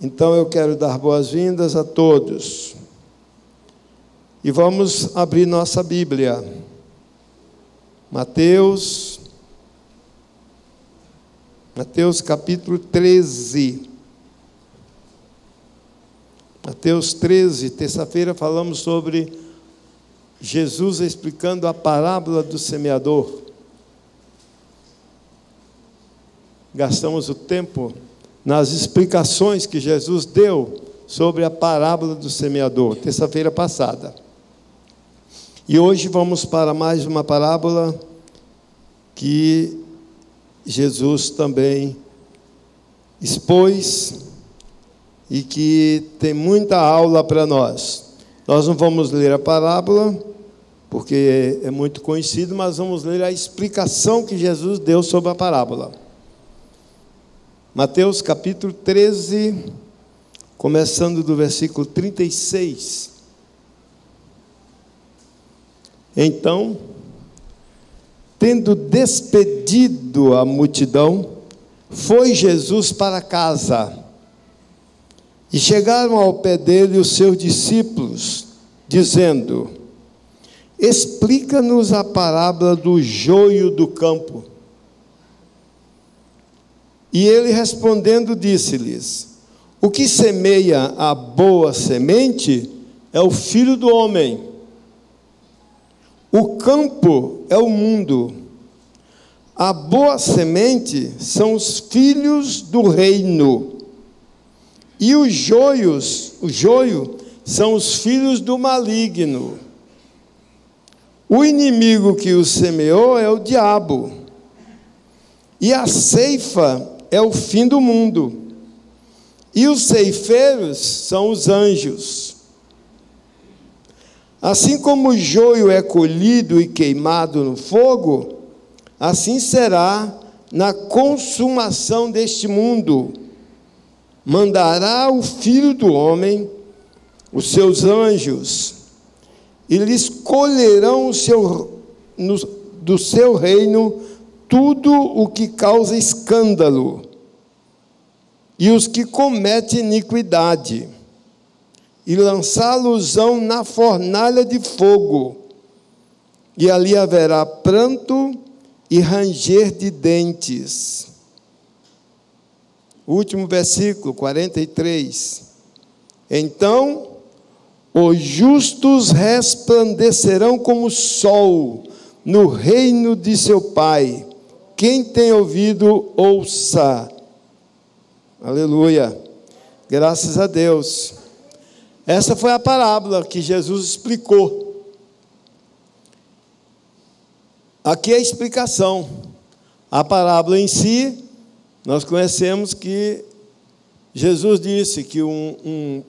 Então eu quero dar boas-vindas a todos. E vamos abrir nossa Bíblia. Mateus capítulo 13. Mateus 13, terça-feira falamos sobre Jesus explicando a parábola do semeador. Gastamos o tempo nas explicações que Jesus deu sobre a parábola do semeador, terça-feira passada. E hoje vamos para mais uma parábola que Jesus também expôs e que tem muita aula para nós. Nós não vamos ler a parábola, porque é muito conhecido, mas vamos ler a explicação que Jesus deu sobre a parábola. Mateus capítulo 13, começando do versículo 36. Então, tendo despedido a multidão, foi Jesus para casa. E chegaram ao pé dele os seus discípulos, dizendo: explica-nos a parábola do joio do campo. E ele respondendo disse-lhes: o que semeia a boa semente é o Filho do homem. O campo é o mundo. A boa semente são os filhos do reino. E o joio são os filhos do maligno. O inimigo que o semeou é o diabo. E a ceifa é o fim do mundo. E os ceifeiros são os anjos. Assim como o joio é colhido e queimado no fogo, assim será na consumação deste mundo. Mandará o Filho do homem, os seus anjos, e lhes colherão do seu reino tudo o que causa escândalo, e os que cometem iniquidade, e lançá-los-ão na fornalha de fogo, e ali haverá pranto e ranger de dentes. O último versículo, 43. Então, os justos resplandecerão como o sol no reino de seu Pai. Quem tem ouvido, ouça. Aleluia. Graças a Deus. Essa foi a parábola que Jesus explicou. Aqui é a explicação. A parábola em si, nós conhecemos que Jesus disse que um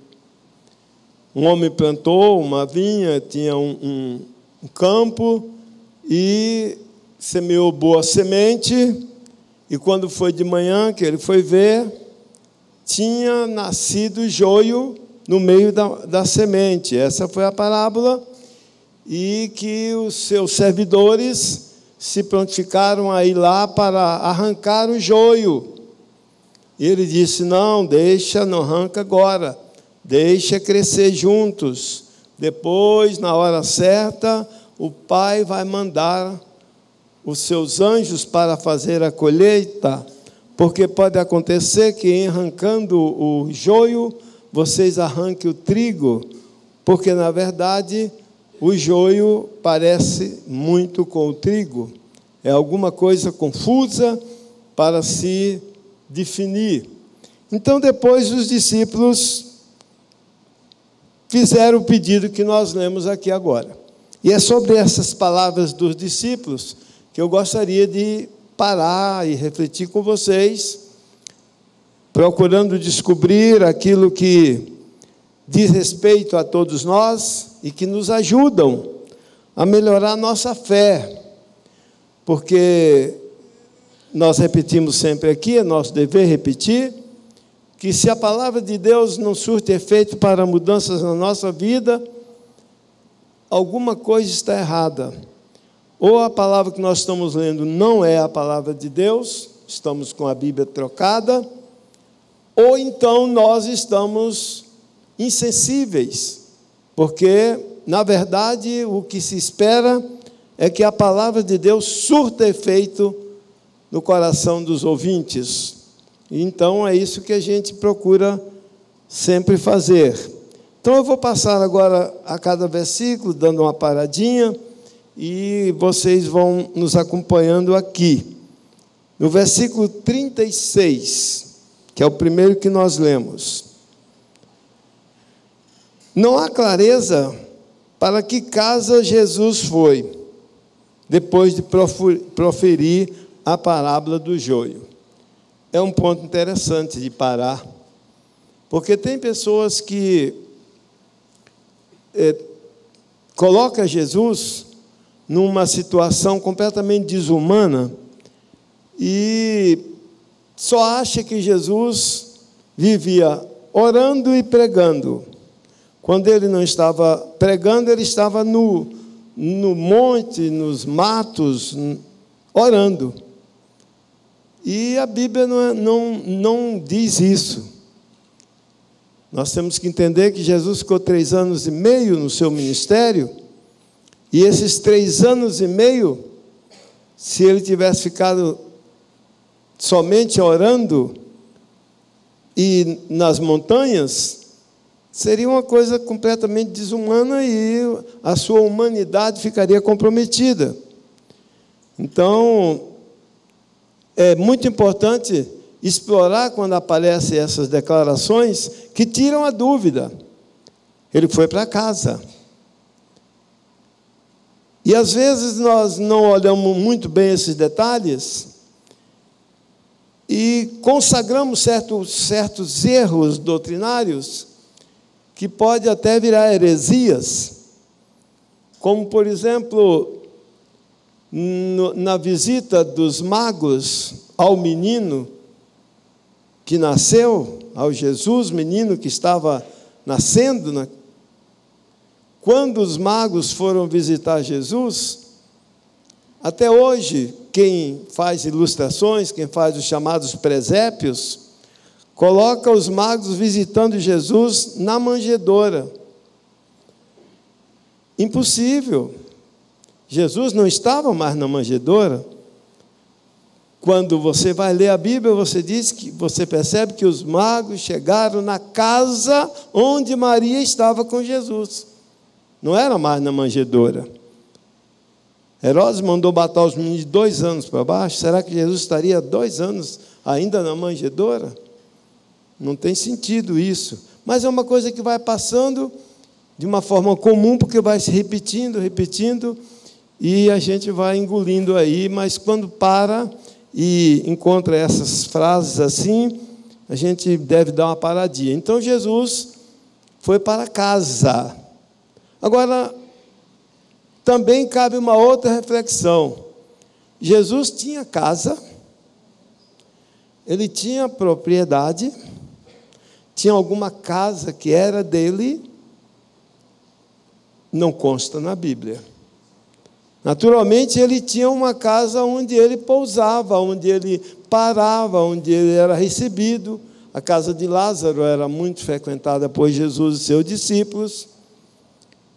homem plantou uma vinha, tinha um campo e semeou boa semente, e quando foi de manhã que ele foi ver, tinha nascido joio no meio da semente. Essa foi a parábola, e que os seus servidores se prontificaram a ir lá para arrancar o joio. E ele disse: não arranca agora, deixa crescer juntos. Depois, na hora certa, o Pai vai mandar os seus anjos para fazer a colheita, porque pode acontecer que, em arrancando o joio, vocês arranquem o trigo, porque, na verdade, o joio parece muito com o trigo. É alguma coisa confusa para se definir. Então, depois, os discípulos fizeram o pedido que nós lemos aqui agora. E é sobre essas palavras dos discípulos que eu gostaria de parar e refletir com vocês, procurando descobrir aquilo que diz respeito a todos nós e que nos ajudam a melhorar a nossa fé, porque nós repetimos sempre aqui, é nosso dever repetir, que se a palavra de Deus não surte efeito para mudanças na nossa vida, alguma coisa está errada. Ou a palavra que nós estamos lendo não é a palavra de Deus, estamos com a Bíblia trocada, ou então nós estamos insensíveis, porque, na verdade, o que se espera é que a palavra de Deus surta efeito no coração dos ouvintes. Então, é isso que a gente procura sempre fazer. Então, eu vou passar agora a cada versículo, dando uma paradinha, e vocês vão nos acompanhando aqui. No versículo 36, que é o primeiro que nós lemos. Não há clareza para que casa Jesus foi, depois de proferir a parábola do joio. É um ponto interessante de parar, porque tem pessoas que colocam Jesus numa situação completamente desumana e só acha que Jesus vivia orando e pregando. Quando ele não estava pregando, ele estava no monte, nos matos, orando. E a Bíblia não diz isso. Nós temos que entender que Jesus ficou 3 anos e meio no seu ministério, e esses 3 anos e meio, se ele tivesse ficado somente orando e nas montanhas, seria uma coisa completamente desumana e a sua humanidade ficaria comprometida. Então, é muito importante explorar quando aparecem essas declarações que tiram a dúvida. Ele foi para casa. E às vezes nós não olhamos muito bem esses detalhes e consagramos certos erros doutrinários que pode até virar heresias, como, por exemplo, na visita dos magos ao menino que nasceu, ao Jesus, menino que estava nascendo, quando os magos foram visitar Jesus, até hoje, quem faz ilustrações, quem faz os chamados presépios, coloca os magos visitando Jesus na manjedoura. Impossível. Jesus não estava mais na manjedoura. Quando você vai ler a Bíblia, você percebe que os magos chegaram na casa onde Maria estava com Jesus. Não era mais na manjedoura. Herodes mandou matar os meninos de 2 anos para baixo. Será que Jesus estaria 2 anos ainda na manjedoura? Não tem sentido isso. Mas é uma coisa que vai passando de uma forma comum, porque vai se repetindo, e a gente vai engolindo aí, mas quando para e encontra essas frases assim, a gente deve dar uma paradinha. Então, Jesus foi para casa. Agora, também cabe uma outra reflexão. Jesus tinha casa, ele tinha propriedade, tinha alguma casa que era dele, não consta na Bíblia. Naturalmente, ele tinha uma casa onde ele pousava, onde ele parava, onde ele era recebido. A casa de Lázaro era muito frequentada por Jesus e seus discípulos.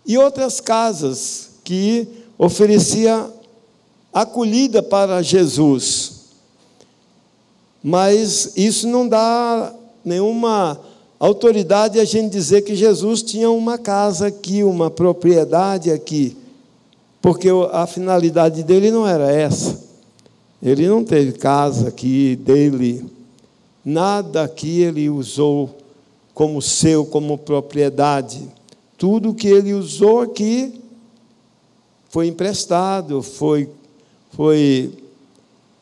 E outras casas que oferecia acolhida para Jesus. Mas isso não dá nenhuma autoridade a gente dizer que Jesus tinha uma casa aqui, uma propriedade aqui. Porque a finalidade dele não era essa. Ele não teve casa aqui dele. Nada aqui ele usou como seu, como propriedade. Tudo que ele usou aqui foi emprestado, foi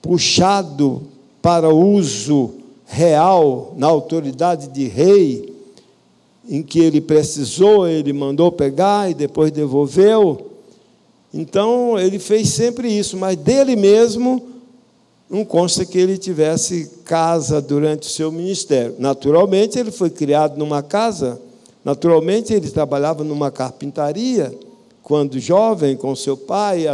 puxado para uso real, na autoridade de rei, em que ele precisou, ele mandou pegar e depois devolveu. Então, ele fez sempre isso, mas dele mesmo não consta que ele tivesse casa durante o seu ministério. Naturalmente, ele foi criado numa casa, naturalmente, ele trabalhava numa carpintaria, quando jovem, com seu pai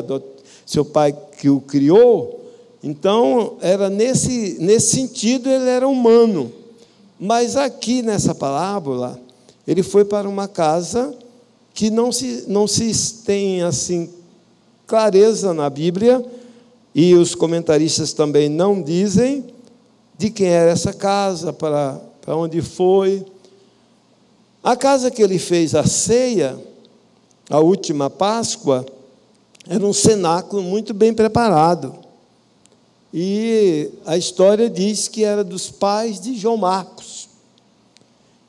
que o criou. Então, era nesse sentido, ele era humano. Mas aqui nessa parábola, ele foi para uma casa que não se tem assim clareza na Bíblia, e os comentaristas também não dizem de quem era essa casa, para onde foi. A casa que ele fez a ceia, a última Páscoa, era um cenáculo muito bem preparado. E a história diz que era dos pais de João Marcos.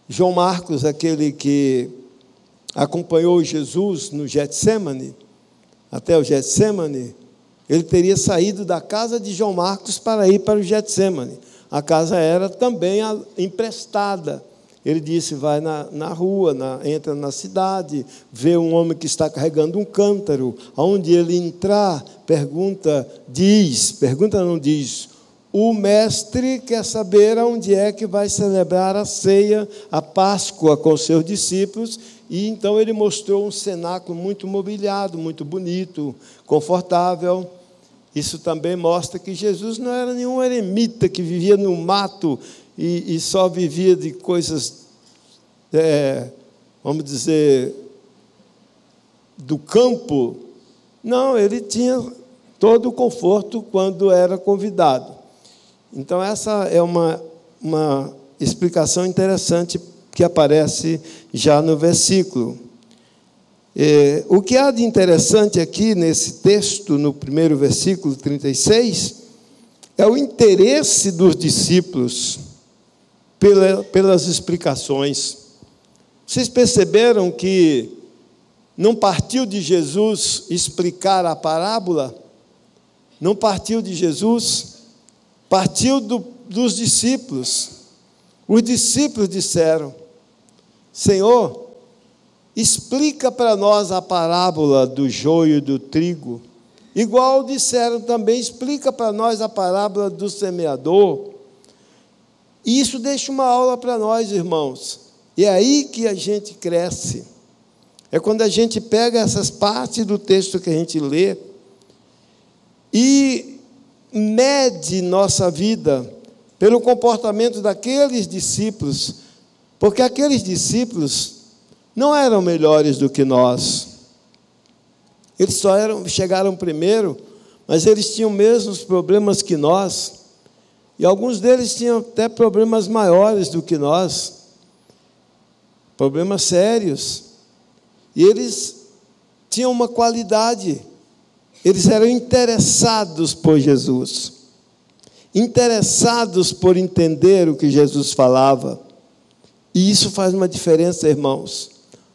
João Marcos, aquele que acompanhou Jesus no Getsemane, até o Getsemane, ele teria saído da casa de João Marcos para ir para o Getsemane. A casa era também emprestada. Ele disse, vai na rua, entra na cidade, vê um homem que está carregando um cântaro, aonde ele entrar, pergunta não diz, o mestre quer saber aonde é que vai celebrar a ceia, a Páscoa com os seus discípulos, e então ele mostrou um cenáculo muito mobiliado, muito bonito, confortável. Isso também mostra que Jesus não era nenhum eremita que vivia no mato e só vivia de coisas, vamos dizer, do campo. Não, ele tinha todo o conforto quando era convidado. Então, essa é uma explicação interessante que aparece já no versículo. O que há de interessante aqui nesse texto, no primeiro versículo 36, é o interesse dos discípulos pelas explicações. Vocês perceberam que não partiu de Jesus explicar a parábola? Não partiu de Jesus, partiu dos discípulos. Os discípulos disseram, Senhor, explica para nós a parábola do joio e do trigo. Igual disseram também, explica para nós a parábola do semeador. E isso deixa uma aula para nós, irmãos. E é aí que a gente cresce. É quando a gente pega essas partes do texto que a gente lê e mede nossa vida pelo comportamento daqueles discípulos, porque aqueles discípulos não eram melhores do que nós. Eles chegaram primeiro, mas eles tinham os mesmos problemas que nós. E alguns deles tinham até problemas maiores do que nós. Problemas sérios. E eles tinham uma qualidade. Eles eram interessados por Jesus. Interessados por entender o que Jesus falava. E isso faz uma diferença, irmãos.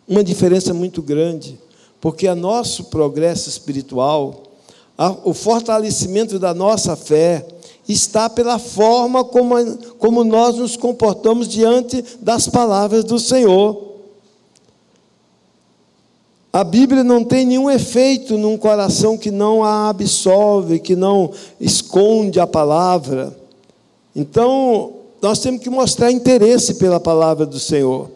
Uma diferença muito grande. Porque o nosso progresso espiritual, o fortalecimento da nossa fé, está pela forma como nós nos comportamos diante das palavras do Senhor. A Bíblia não tem nenhum efeito num coração que não a absolve, que não esconde a palavra. Então, nós temos que mostrar interesse pela palavra do Senhor,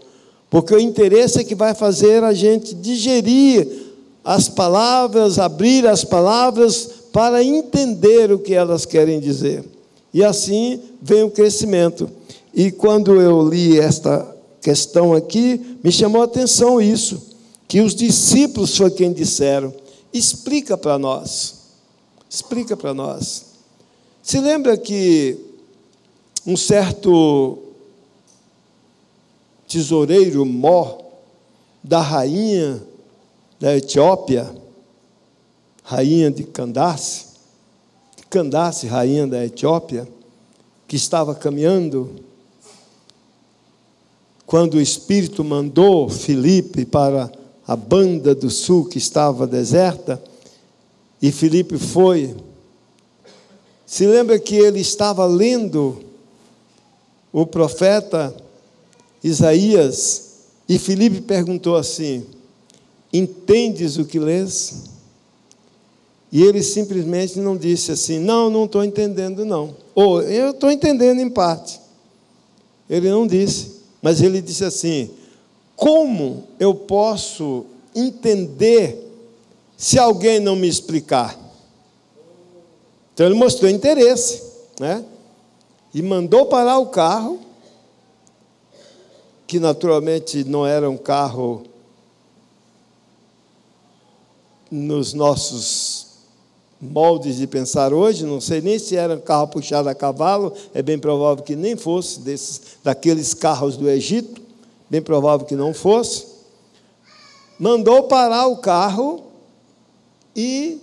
porque o interesse é que vai fazer a gente digerir as palavras, abrir as palavras para entender o que elas querem dizer. E assim vem o crescimento. E quando eu li esta questão aqui, me chamou a atenção isso, que os discípulos foi quem disseram, explica para nós. Explica para nós. Se lembra que um certo tesoureiro mor da rainha da Etiópia, rainha de Candace, rainha da Etiópia, que estava caminhando, quando o Espírito mandou Filipe para a banda do sul que estava deserta, e Filipe foi. Se lembra que ele estava lendo o profeta Isaías, e Filipe perguntou assim, entendes o que lês? E ele simplesmente não disse assim, não estou entendendo não. Ou, eu estou entendendo em parte. Ele não disse, mas ele disse assim, como eu posso entender se alguém não me explicar? Então ele mostrou interesse, né? E mandou parar o carro que naturalmente não era um carro nos nossos moldes de pensar hoje, não sei nem se era um carro puxado a cavalo, é bem provável que nem fosse daqueles carros do Egito, bem provável que não fosse. Mandou parar o carro e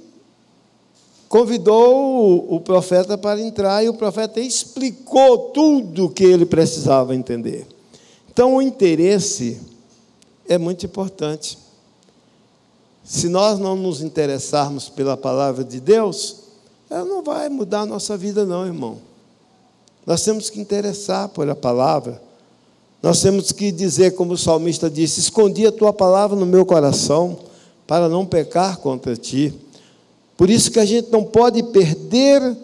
convidou o profeta para entrar, e o profeta explicou tudo o que ele precisava entender. Então, o interesse é muito importante. Se nós não nos interessarmos pela palavra de Deus, ela não vai mudar a nossa vida, não, irmão. Nós temos que interessar por a palavra. Nós temos que dizer, como o salmista disse: escondi a tua palavra no meu coração, para não pecar contra ti. Por isso que a gente não pode perder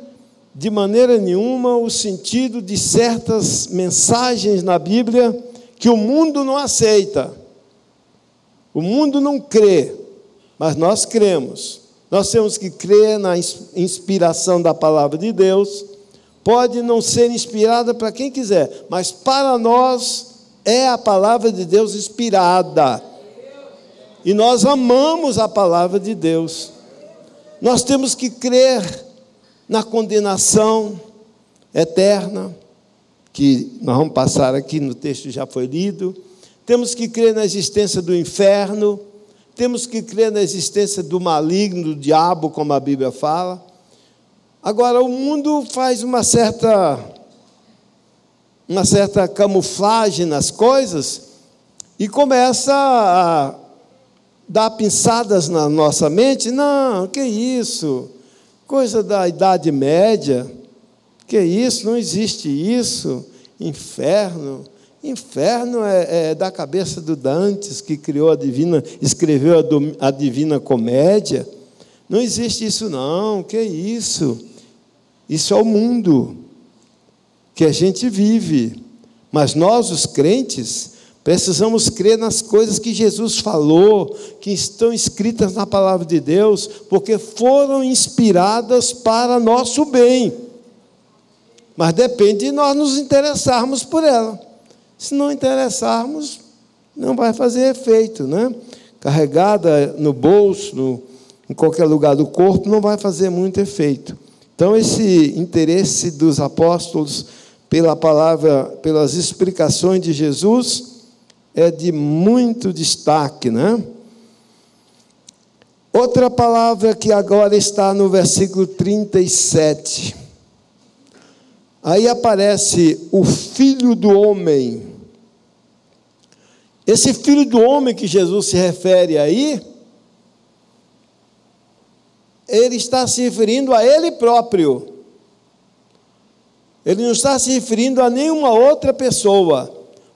de maneira nenhuma o sentido de certas mensagens na Bíblia que o mundo não aceita. O mundo não crê, mas nós cremos. Nós temos que crer na inspiração da palavra de Deus. Pode não ser inspirada para quem quiser, mas para nós é a palavra de Deus inspirada. E nós amamos a palavra de Deus. Nós temos que crer na condenação eterna, que nós vamos passar aqui no texto, já foi lido. Temos que crer na existência do inferno. Temos que crer na existência do maligno, do diabo, como a Bíblia fala. Agora, o mundo faz uma certa camuflagem nas coisas e começa a dar pinçadas na nossa mente. Não, que isso? Coisa da Idade Média. Que isso? Não existe isso. Inferno. Inferno é da cabeça do Dantes, que escreveu a Divina Comédia. Não existe isso, não. Que isso? Isso é o mundo que a gente vive. Mas nós, os crentes, precisamos crer nas coisas que Jesus falou, que estão escritas na palavra de Deus, porque foram inspiradas para nosso bem. Mas depende de nós nos interessarmos por ela. Se não interessarmos, não vai fazer efeito, né? Carregada no bolso, em qualquer lugar do corpo, não vai fazer muito efeito. Então, esse interesse dos apóstolos pela palavra, pelas explicações de Jesus, é de muito destaque, né? Outra palavra que agora está no versículo 37. Aí aparece o Filho do Homem. Esse Filho do Homem que Jesus se refere aí, ele está se referindo a ele próprio. Ele não está se referindo a nenhuma outra pessoa.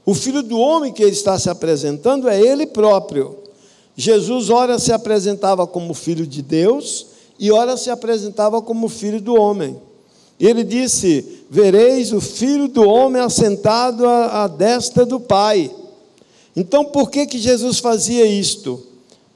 O Filho do Homem que ele está se apresentando é ele próprio. Jesus, ora, se apresentava como Filho de Deus, e ora se apresentava como Filho do Homem. E ele disse: vereis o Filho do Homem assentado à destra do Pai. Então, por que Jesus fazia isto?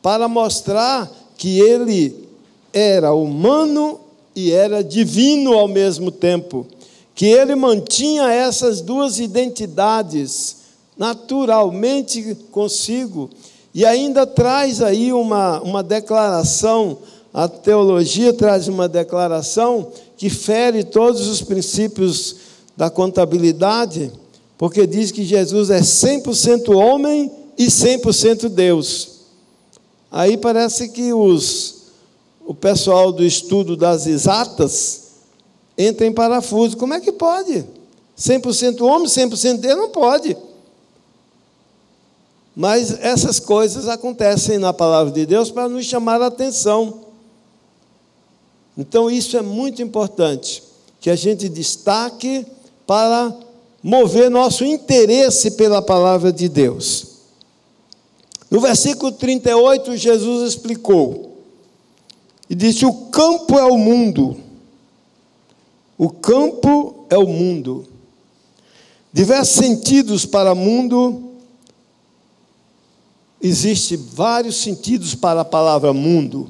Para mostrar que ele era humano e era divino ao mesmo tempo. Que ele mantinha essas duas identidades naturalmente consigo. E ainda traz aí uma declaração, a teologia traz uma declaração que fere todos os princípios da contabilidade, porque diz que Jesus é 100% homem e 100% Deus. Aí parece que o pessoal do estudo das exatas entra em parafuso. Como é que pode? 100% homem, 100% Deus? Não pode. Mas essas coisas acontecem na palavra de Deus para nos chamar a atenção. Então, isso é muito importante, que a gente destaque para mover nosso interesse pela palavra de Deus. No versículo 38, Jesus explicou, e disse: o campo é o mundo. O campo é o mundo. Diversos sentidos para mundo. Existem vários sentidos para a palavra mundo.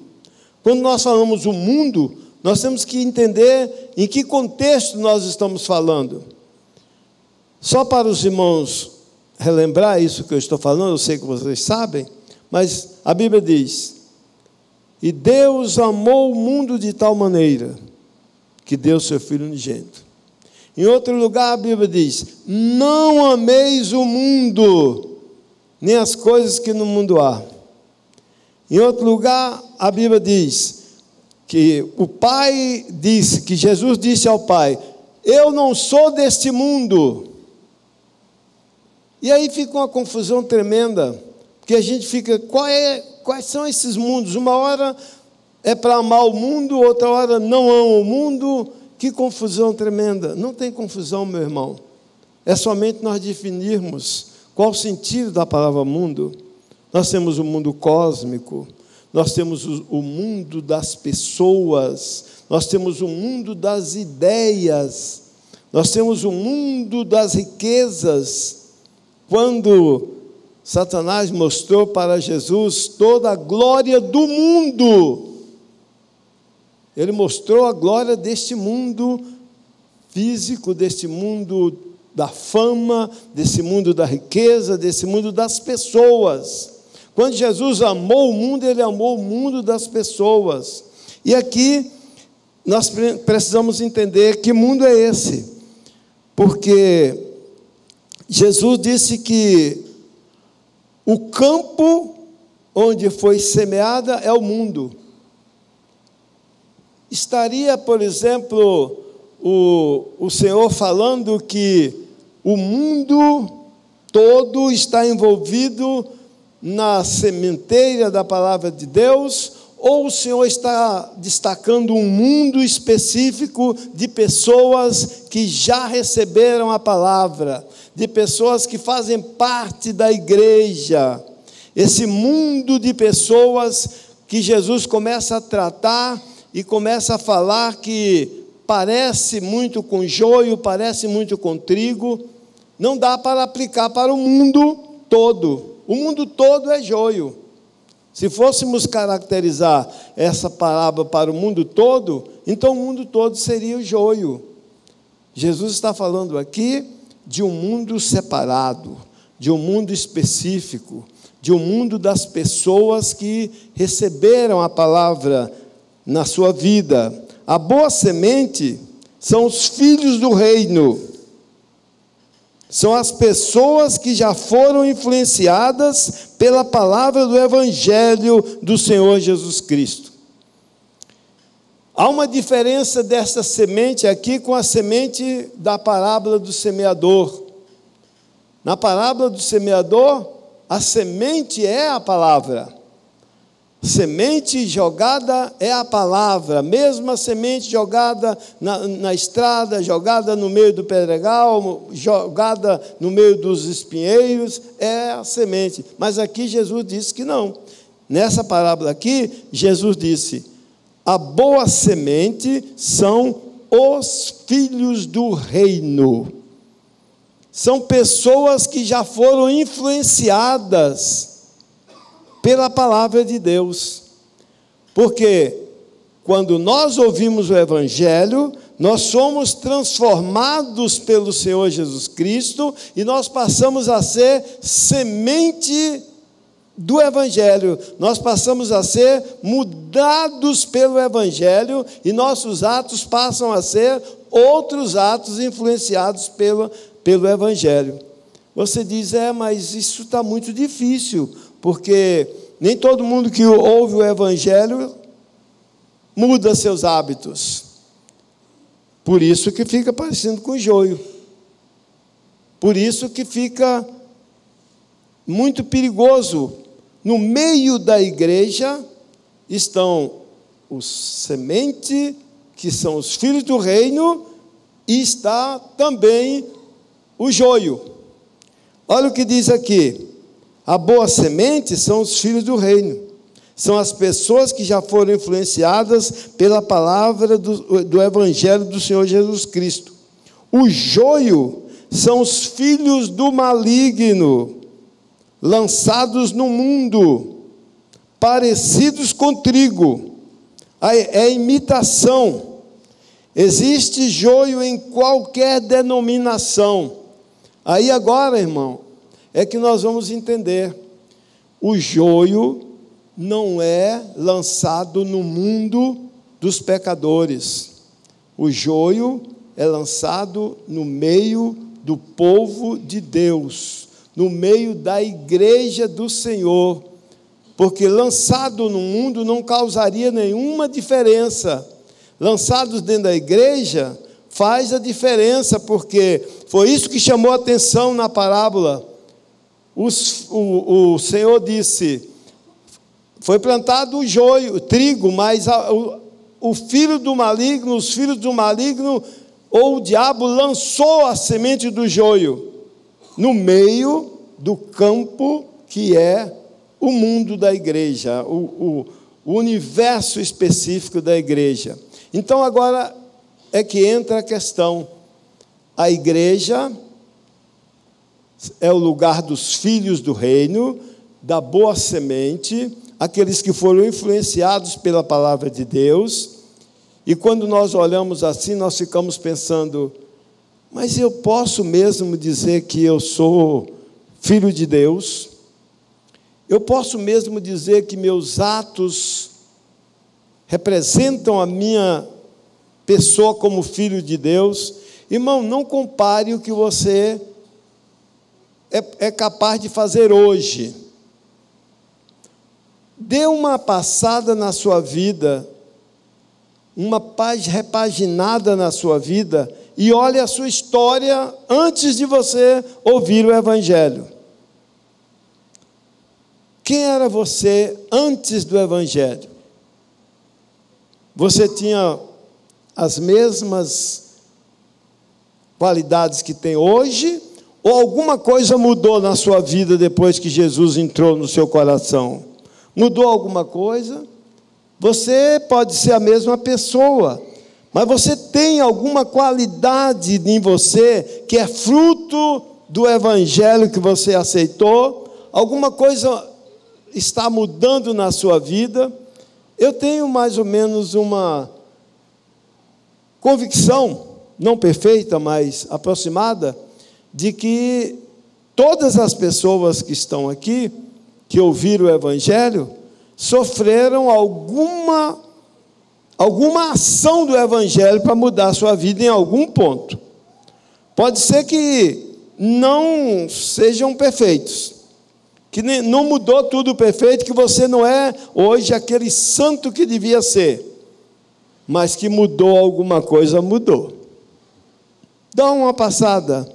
Quando nós falamos o mundo, nós temos que entender em que contexto nós estamos falando. Só para os irmãos relembrar isso que eu estou falando, eu sei que vocês sabem, mas a Bíblia diz: e Deus amou o mundo de tal maneira que deu seu Filho unigênito. Em outro lugar a Bíblia diz: não ameis o mundo, nem as coisas que no mundo há. Em outro lugar a Bíblia diz que o Pai disse, que Jesus disse ao Pai: eu não sou deste mundo. E aí fica uma confusão tremenda, porque a gente fica, quais são esses mundos? Uma hora é para amar o mundo, outra hora não ama o mundo. Que confusão tremenda. Não tem confusão, meu irmão. É somente nós definirmos qual o sentido da palavra mundo. Nós temos o mundo cósmico, nós temos o mundo das pessoas, nós temos o mundo das ideias, nós temos o mundo das riquezas. Quando Satanás mostrou para Jesus toda a glória do mundo, ele mostrou a glória deste mundo físico, deste mundo da fama, desse mundo da riqueza, desse mundo das pessoas. Quando Jesus amou o mundo, ele amou o mundo das pessoas. E aqui nós precisamos entender que mundo é esse, porque Jesus disse que o campo onde foi semeada é o mundo. Estaria, por exemplo, o Senhor falando que o mundo todo está envolvido na sementeira da palavra de Deus, ou o Senhor está destacando um mundo específico de pessoas que já receberam a palavra, de pessoas que fazem parte da igreja, esse mundo de pessoas que Jesus começa a tratar e começa a falar que parece muito com joio, parece muito com trigo, não dá para aplicar para o mundo todo. O mundo todo é joio. Se fôssemos caracterizar essa parábola para o mundo todo, então o mundo todo seria o joio. Jesus está falando aqui de um mundo separado, de um mundo específico, de um mundo das pessoas que receberam a palavra na sua vida. A boa semente são os filhos do reino, são as pessoas que já foram influenciadas pela palavra do Evangelho do Senhor Jesus Cristo. Há uma diferença dessa semente aqui com a semente da parábola do semeador. Na parábola do semeador, a semente é a palavra. Semente jogada é a palavra, mesmo a semente jogada na estrada, jogada no meio do pedregal, jogada no meio dos espinheiros, é a semente. Mas aqui Jesus disse que não. Nessa parábola aqui, Jesus disse: a boa semente são os filhos do reino. São pessoas que já foram influenciadas pela palavra de Deus. Porque quando nós ouvimos o Evangelho, nós somos transformados pelo Senhor Jesus Cristo e nós passamos a ser semente do Evangelho. Nós passamos a ser mudados pelo Evangelho e nossos atos passam a ser outros atos influenciados pelo Evangelho. Você diz: mas isso está muito difícil, porque nem todo mundo que ouve o Evangelho muda seus hábitos. Por isso que fica parecendo com joio. Por isso que fica muito perigoso. No meio da igreja estão os sementes, que são os filhos do reino, e está também o joio. Olha o que diz aqui: a boa semente são os filhos do reino, são as pessoas que já foram influenciadas pela palavra do Evangelho do Senhor Jesus Cristo. O joio são os filhos do maligno, lançados no mundo, parecidos com trigo. É imitação. Existe joio em qualquer denominação. Aí agora, irmão, é que nós vamos entender. O joio não é lançado no mundo dos pecadores. O joio é lançado no meio do povo de Deus, no meio da igreja do Senhor, porque lançado no mundo não causaria nenhuma diferença. Lançados dentro da igreja faz a diferença, porque foi isso que chamou a atenção na parábola. O Senhor disse: foi plantado o joio, o trigo, mas o filho do maligno, os filhos do maligno, ou o diabo, lançou a semente do joio no meio do campo que é o mundo da igreja, o universo específico da igreja. Então agora é que entra a questão. A igreja é o lugar dos filhos do reino, da boa semente, aqueles que foram influenciados pela palavra de Deus. E quando nós olhamos assim, nós ficamos pensando: mas eu posso mesmo dizer que eu sou filho de Deus? Eu posso mesmo dizer que meus atos representam a minha pessoa como filho de Deus? Irmão, não compare o que você é capaz de fazer hoje. Dê uma passada na sua vida, uma repaginada na sua vida, e olhe a sua história antes de você ouvir o Evangelho. Quem era você antes do Evangelho? Você tinha as mesmas qualidades que tem hoje, ou alguma coisa mudou na sua vida depois que Jesus entrou no seu coração? Mudou alguma coisa? Você pode ser a mesma pessoa, mas você tem alguma qualidade em você que é fruto do Evangelho que você aceitou? Alguma coisa está mudando na sua vida? Eu tenho mais ou menos uma convicção, não perfeita, mas aproximada, de que todas as pessoas que estão aqui, que ouviram o Evangelho, sofreram alguma ação do Evangelho para mudar a sua vida em algum ponto. Pode ser que não sejam perfeitos, que não mudou tudo perfeito, que você não é hoje aquele santo que devia ser, mas que mudou alguma coisa, mudou. Dá uma passada,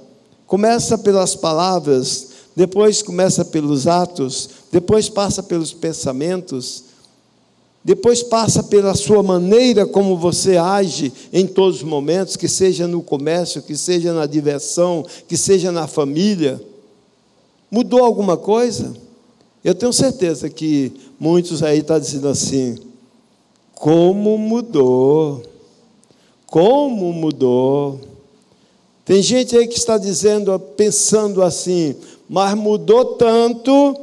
começa pelas palavras, depois começa pelos atos, depois passa pelos pensamentos, depois passa pela sua maneira como você age em todos os momentos, que seja no comércio, que seja na diversão, que seja na família. Mudou alguma coisa? Eu tenho certeza que muitos aí estão dizendo assim: como mudou? Como mudou? Tem gente aí que está dizendo, pensando assim: mas mudou tanto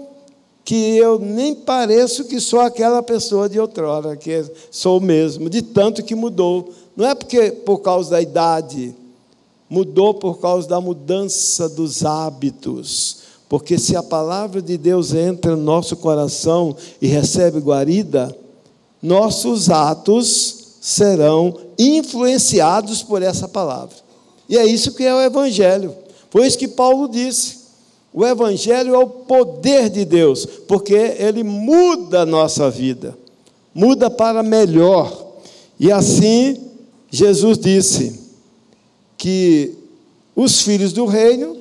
que eu nem pareço que sou aquela pessoa de outrora, que sou o mesmo, de tanto que mudou. Não é por causa da idade, mudou por causa da mudança dos hábitos. Porque se a palavra de Deus entra no nosso coração e recebe guarida, nossos atos serão influenciados por essa palavra. E é isso que é o Evangelho. Foi isso que Paulo disse. O Evangelho é o poder de Deus, porque ele muda a nossa vida, muda para melhor. E assim, Jesus disse que os filhos do reino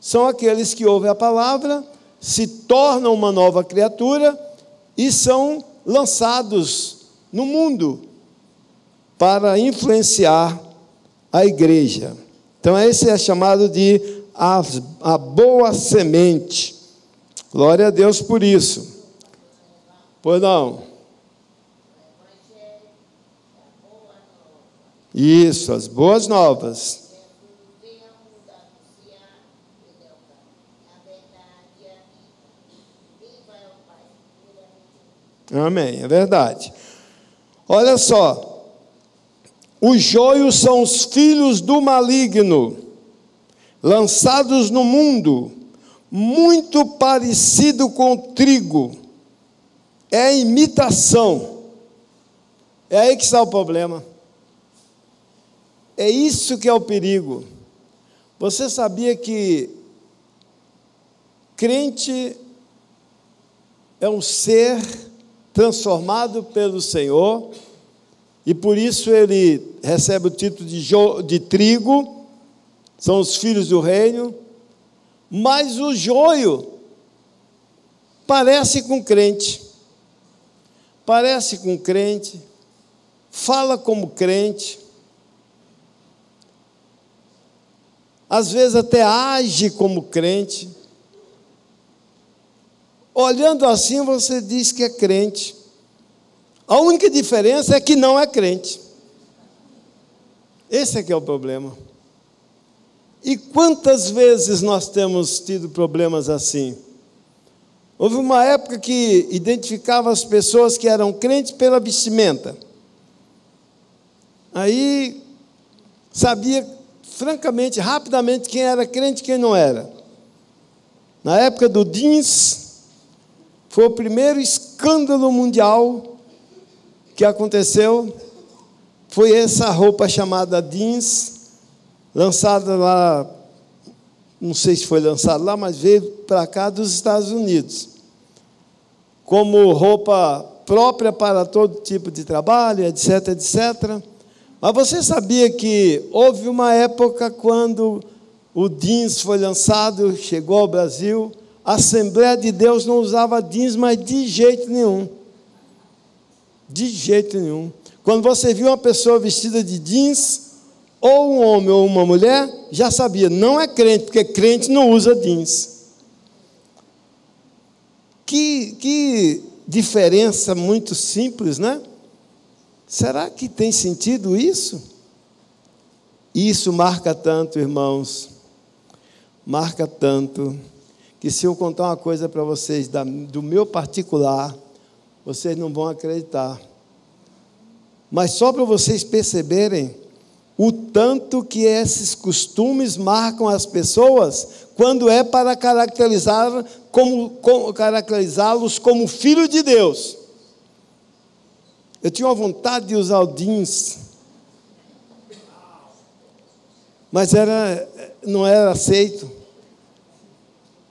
são aqueles que ouvem a palavra, se tornam uma nova criatura e são lançados no mundo para influenciar a igreja. Então esse é chamado de a boa semente. Glória a Deus por isso. Pois não? Isso, as boas novas. Amém, é verdade. Olha só, os joios são os filhos do maligno, lançados no mundo, muito parecido com o trigo. É imitação. É aí que está o problema. É isso que é o perigo. Você sabia que crente é um ser transformado pelo Senhor, e por isso ele recebe o título de trigo, são os filhos do reino, mas o joio parece com crente, fala como crente, às vezes até age como crente. Olhando assim, você diz que é crente. A única diferença é que não é crente. Esse é que é o problema. E quantas vezes nós temos tido problemas assim? Houve uma época que identificava as pessoas que eram crentes pela vestimenta. Aí sabia, francamente, rapidamente, quem era crente e quem não era. Na época do jeans, foi o primeiro escândalo mundial que aconteceu. Foi essa roupa chamada jeans, lançada lá, não sei se foi lançada lá, mas veio para cá dos Estados Unidos, como roupa própria para todo tipo de trabalho, etc, etc. Mas você sabia que houve uma época quando o jeans foi lançado, chegou ao Brasil, a Assembleia de Deus não usava jeans, mas de jeito nenhum. De jeito nenhum. Quando você viu uma pessoa vestida de jeans, ou um homem ou uma mulher, já sabia, não é crente, porque crente não usa jeans. Que diferença muito simples, né? Será que tem sentido isso? Isso marca tanto, irmãos, marca tanto, que se eu contar uma coisa para vocês do meu particular, vocês não vão acreditar. Mas só para vocês perceberem o tanto que esses costumes marcam as pessoas, quando é para caracterizá-los como filho de Deus. Eu tinha uma vontade de usar o jeans, mas não era aceito.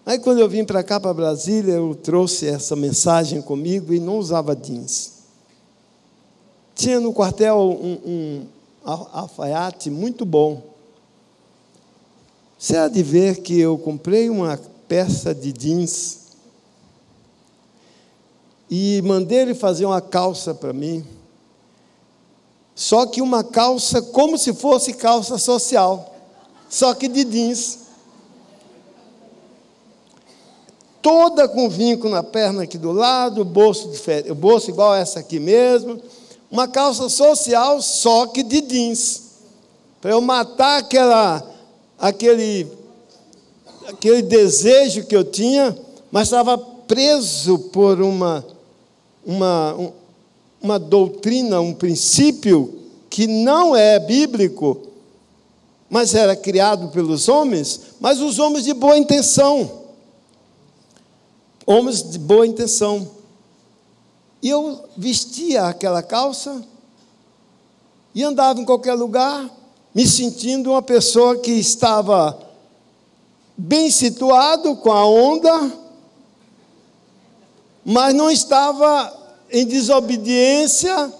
Aí, quando eu vim para cá, para Brasília, eu trouxe essa mensagem comigo e não usava jeans. Tinha no quartel um alfaiate muito bom. Você há de ver que eu comprei uma peça de jeans e mandei ele fazer uma calça para mim. Só que uma calça como se fosse calça social, só que de jeans. Toda com vinco na perna aqui do lado, o bolso igual essa aqui mesmo, uma calça social, só que de jeans, para eu matar aquele desejo que eu tinha, mas estava preso por uma doutrina, um princípio que não é bíblico, mas era criado pelos homens, mas os homens de boa intenção. Homens de boa intenção. E eu vestia aquela calça e andava em qualquer lugar, me sentindo uma pessoa que estava bem situado com a onda, mas não estava em desobediência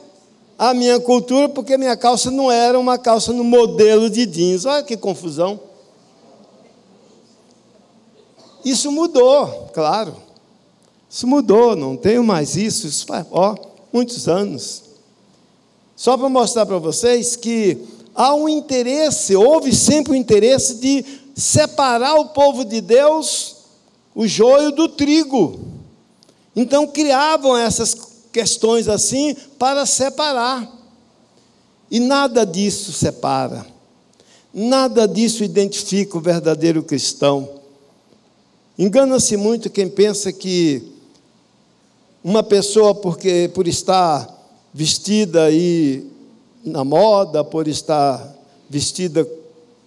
à minha cultura, porque minha calça não era uma calça no modelo de jeans. Olha que confusão. Isso mudou, claro. Isso mudou, não tenho mais isso faz, muitos anos. Só para mostrar para vocês que há um interesse, houve sempre um interesse de separar o povo de Deus, o joio do trigo. Então criavam essas questões assim para separar. E nada disso separa. Nada disso identifica o verdadeiro cristão. Engana-se muito quem pensa que uma pessoa, por estar vestida aí na moda, por estar vestida,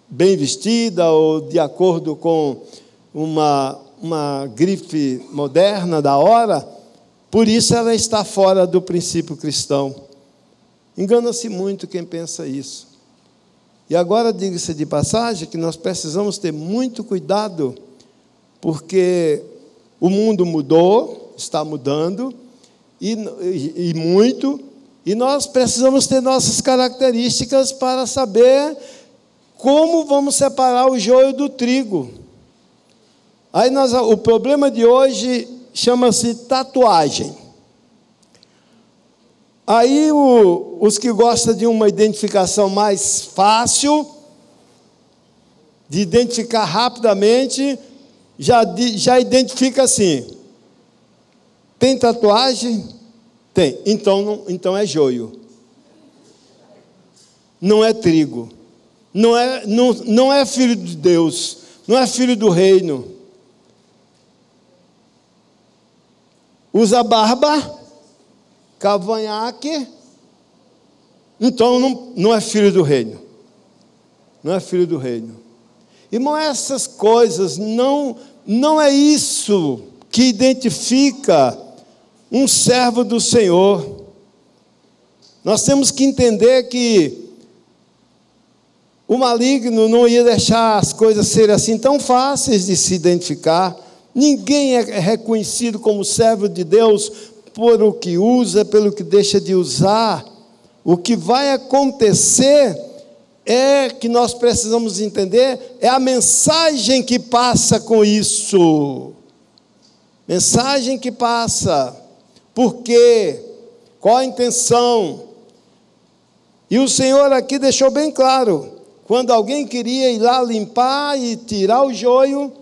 bem vestida, ou de acordo com uma grife moderna da hora, por isso ela está fora do princípio cristão. Engana-se muito quem pensa isso. E agora, diga-se de passagem, que nós precisamos ter muito cuidado, porque o mundo mudou, está mudando, e muito, e nós precisamos ter nossas características para saber como vamos separar o joio do trigo. Aí o problema de hoje chama-se tatuagem. Aí os que gostam de uma identificação mais fácil, de identificar rapidamente, já identifica assim: tem tatuagem? Tem. Então é joio. Não é trigo. Não é filho de Deus. Não é filho do reino. Usa barba, cavanhaque, então não é filho do reino. Não é filho do reino. Irmão, essas coisas não é isso que identifica um servo do Senhor. Nós temos que entender que o maligno não ia deixar as coisas serem assim tão fáceis de se identificar. Ninguém é reconhecido como servo de Deus por o que usa, pelo que deixa de usar. O que vai acontecer é que nós precisamos entender, é a mensagem que passa com isso. Mensagem que passa. Por quê? Qual a intenção? E o Senhor aqui deixou bem claro, quando alguém queria ir lá limpar e tirar o joio,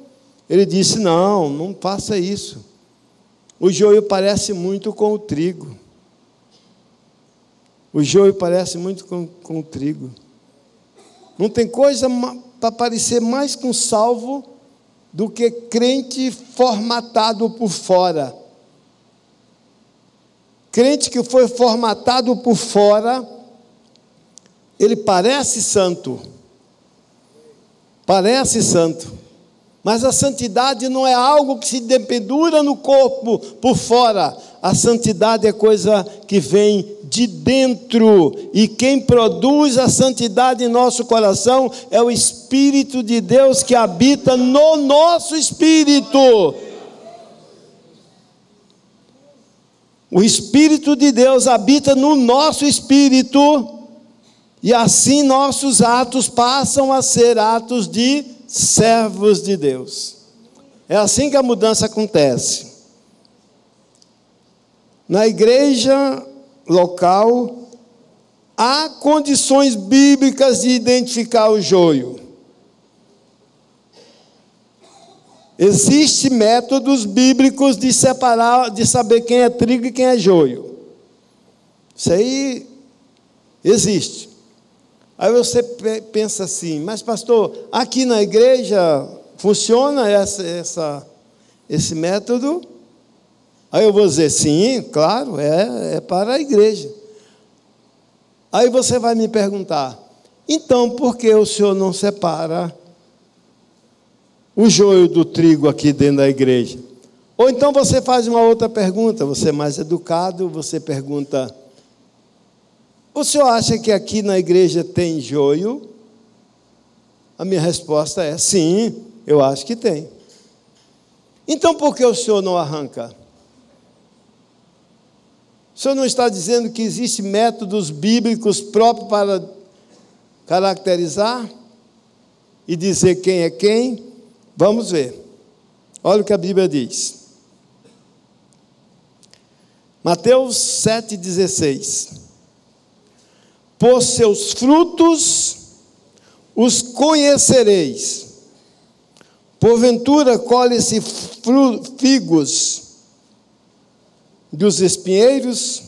ele disse: não faça isso. O joio parece muito com o trigo. O joio parece muito com o trigo. Não tem coisa para parecer mais com salvo do que crente formatado por fora. Crente que foi formatado por fora, ele parece santo. Parece santo. Mas a santidade não é algo que se dependura no corpo por fora. A santidade é coisa que vem de dentro. E quem produz a santidade em nosso coração é o Espírito de Deus que habita no nosso espírito. O Espírito de Deus habita no nosso espírito. E assim nossos atos passam a ser atos de servos de Deus. É assim que a mudança acontece. Na igreja local, há condições bíblicas de identificar o joio. Existem métodos bíblicos de separar, de saber quem é trigo e quem é joio. Isso aí existe. Aí você pensa assim: mas pastor, aqui na igreja funciona esse método? Aí eu vou dizer: sim, claro, é para a igreja. Aí você vai me perguntar: então por que o senhor não separa o joio do trigo aqui dentro da igreja? Ou então você faz uma outra pergunta, você é mais educado, você pergunta: o senhor acha que aqui na igreja tem joio? A minha resposta é: sim, eu acho que tem. Então por que o senhor não arranca? O senhor não está dizendo que existem métodos bíblicos próprios para caracterizar e dizer quem é quem? Vamos ver. Olha o que a Bíblia diz. Mateus 7,16. Por seus frutos os conhecereis. Porventura colhe-se figos dos espinheiros,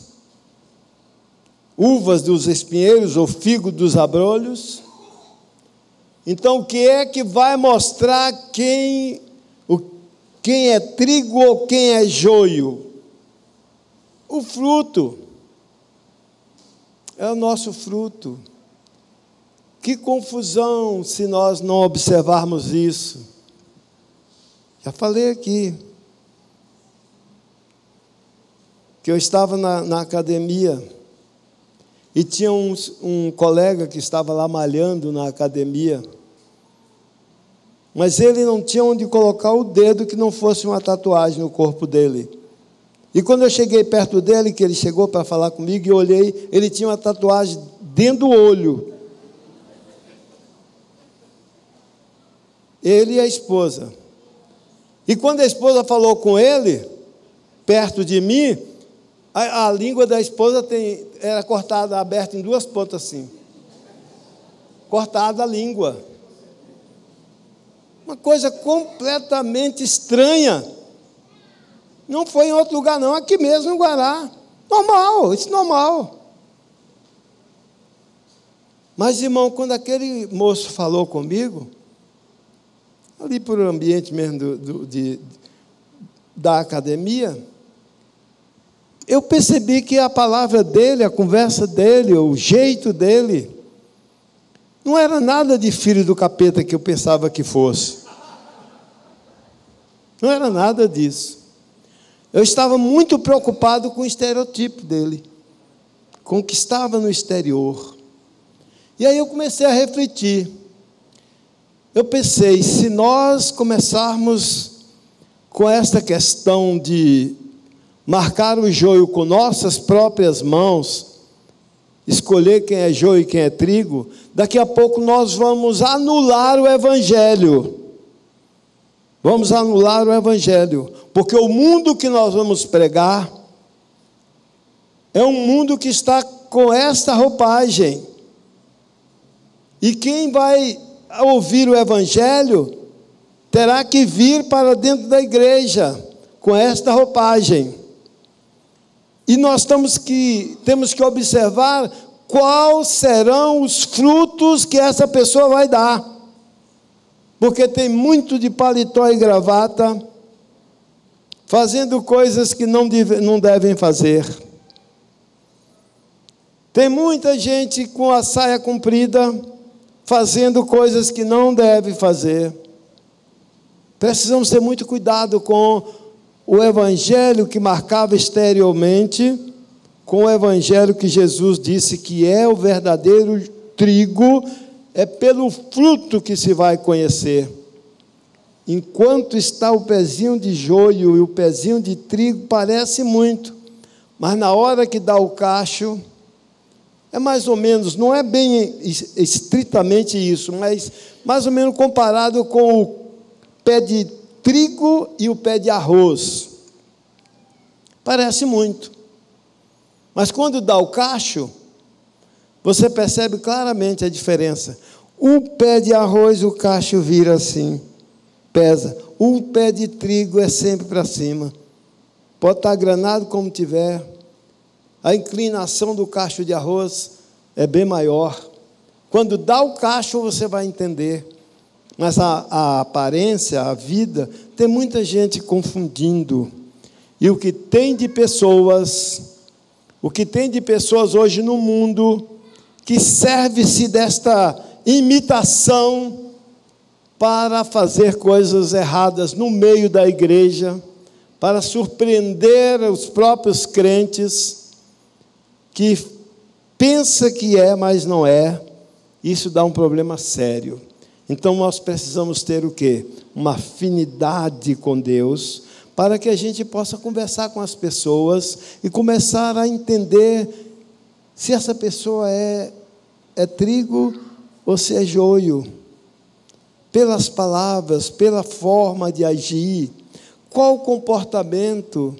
uvas dos espinheiros ou figo dos abrolhos? Então, o que é que vai mostrar quem é trigo ou quem é joio? O fruto. É o nosso fruto. Que confusão se nós não observarmos isso. Já falei aqui que eu estava na academia e tinha um colega que estava lá malhando na academia, mas ele não tinha onde colocar o dedo que não fosse uma tatuagem no corpo dele. E quando eu cheguei perto dele, que ele chegou para falar comigo, e eu olhei, ele tinha uma tatuagem dentro do olho. Ele e a esposa. E quando a esposa falou com ele, perto de mim, a língua da esposa era cortada, aberta em duas pontas assim. Cortada a língua. Uma coisa completamente estranha. Não foi em outro lugar, não, aqui mesmo em Guará. Normal, isso é normal. Mas, irmão, quando aquele moço falou comigo, ali por o ambiente mesmo da academia, eu percebi que a palavra dele, a conversa dele, o jeito dele, não era nada de filho do capeta que eu pensava que fosse. Não era nada disso. Eu estava muito preocupado com o estereotipo dele, com o que estava no exterior. E aí eu comecei a refletir. Eu pensei, se nós começarmos com esta questão de marcar o joio com nossas próprias mãos, escolher quem é joio e quem é trigo, daqui a pouco nós vamos anular o Evangelho. Vamos anular o Evangelho, porque o mundo que nós vamos pregar é um mundo que está com esta roupagem. E quem vai ouvir o Evangelho terá que vir para dentro da igreja com esta roupagem. E nós temos que observar quais serão os frutos que essa pessoa vai dar. Porque tem muito de paletó e gravata, fazendo coisas que não devem fazer. Tem muita gente com a saia comprida, fazendo coisas que não deve fazer. Precisamos ter muito cuidado com o Evangelho que marcava exteriormente, com o Evangelho que Jesus disse que é o verdadeiro trigo. É pelo fruto que se vai conhecer. Enquanto está o pezinho de joio e o pezinho de trigo, parece muito, mas na hora que dá o cacho, é mais ou menos, não é bem estritamente isso, mas mais ou menos comparado com o pé de trigo e o pé de arroz. Parece muito. Mas quando dá o cacho, você percebe claramente a diferença. O pé de arroz, o cacho vira assim, pesa. O pé de trigo é sempre para cima. Pode estar granado como tiver. A inclinação do cacho de arroz é bem maior. Quando dá o cacho, você vai entender. Mas a aparência, a vida, tem muita gente confundindo. E o que tem de pessoas hoje no mundo, que serve-se desta imitação para fazer coisas erradas no meio da igreja, para surpreender os próprios crentes, que pensa que é, mas não é. Isso dá um problema sério. Então nós precisamos ter o quê? Uma afinidade com Deus, para que a gente possa conversar com as pessoas e começar a entender se essa pessoa é trigo ou se é joio. Pelas palavras, pela forma de agir, qual o comportamento,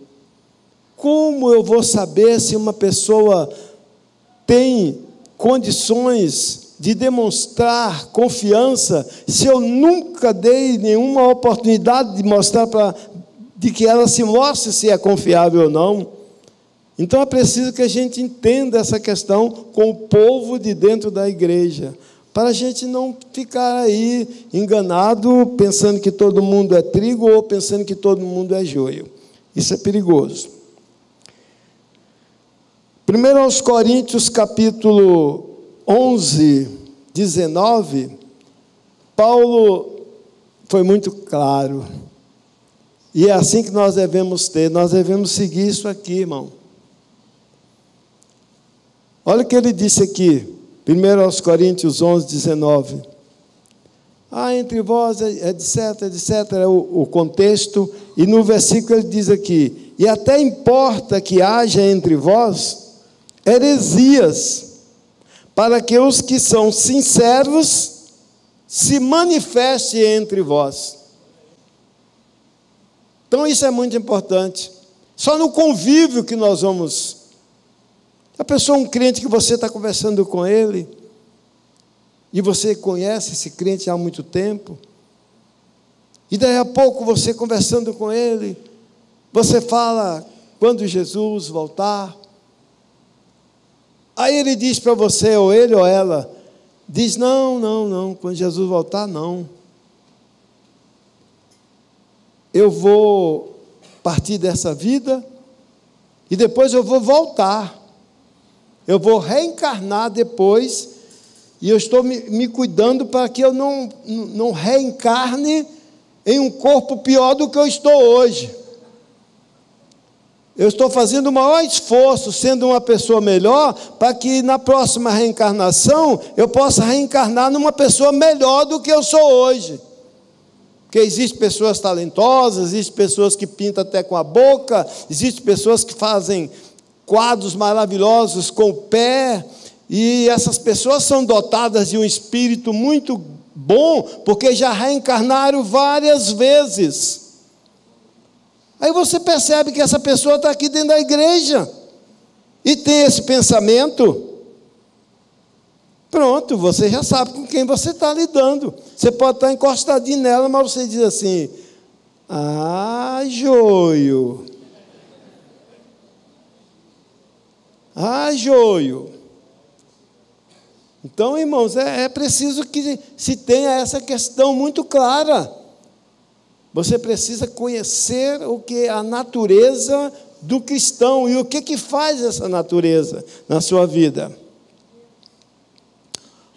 como eu vou saber se uma pessoa tem condições de demonstrar confiança, se eu nunca dei nenhuma oportunidade de mostrar de que ela se mostre se é confiável ou não? Então é preciso que a gente entenda essa questão com o povo de dentro da igreja, para a gente não ficar aí enganado, pensando que todo mundo é trigo ou pensando que todo mundo é joio. Isso é perigoso. 1 aos Coríntios, capítulo 11, 19, Paulo foi muito claro. E é assim que nós devemos ter, nós devemos seguir isso aqui, irmão. Olha o que ele disse aqui, 1 Coríntios 11, 19. Entre vós, etc, etc, é o contexto, e no versículo ele diz aqui, e até importa que haja entre vós heresias, para que os que são sinceros se manifestem entre vós. Então isso é muito importante. Só no convívio que nós vamos... A pessoa, um crente que você está conversando com ele, e você conhece esse crente há muito tempo, e daí a pouco você conversando com ele, você fala, quando Jesus voltar, aí ele diz para você, ou ele ou ela, diz, não, quando Jesus voltar, não. Eu vou partir dessa vida, e depois eu vou voltar. Eu vou reencarnar depois, e eu estou me cuidando para que eu não reencarne em um corpo pior do que eu estou hoje. Eu estou fazendo o maior esforço, sendo uma pessoa melhor, para que na próxima reencarnação eu possa reencarnar numa pessoa melhor do que eu sou hoje. Porque existem pessoas talentosas, existem pessoas que pintam até com a boca, existem pessoas que fazem quadros maravilhosos com o pé, e essas pessoas são dotadas de um espírito muito bom, porque já reencarnaram várias vezes. Aí você percebe que essa pessoa está aqui dentro da igreja, e tem esse pensamento, pronto, você já sabe com quem você está lidando. Você pode estar encostadinho nela, mas você diz assim, joio. Joio. Então, irmãos, é preciso que se tenha essa questão muito clara. Você precisa conhecer o que é a natureza do cristão e o que faz essa natureza na sua vida.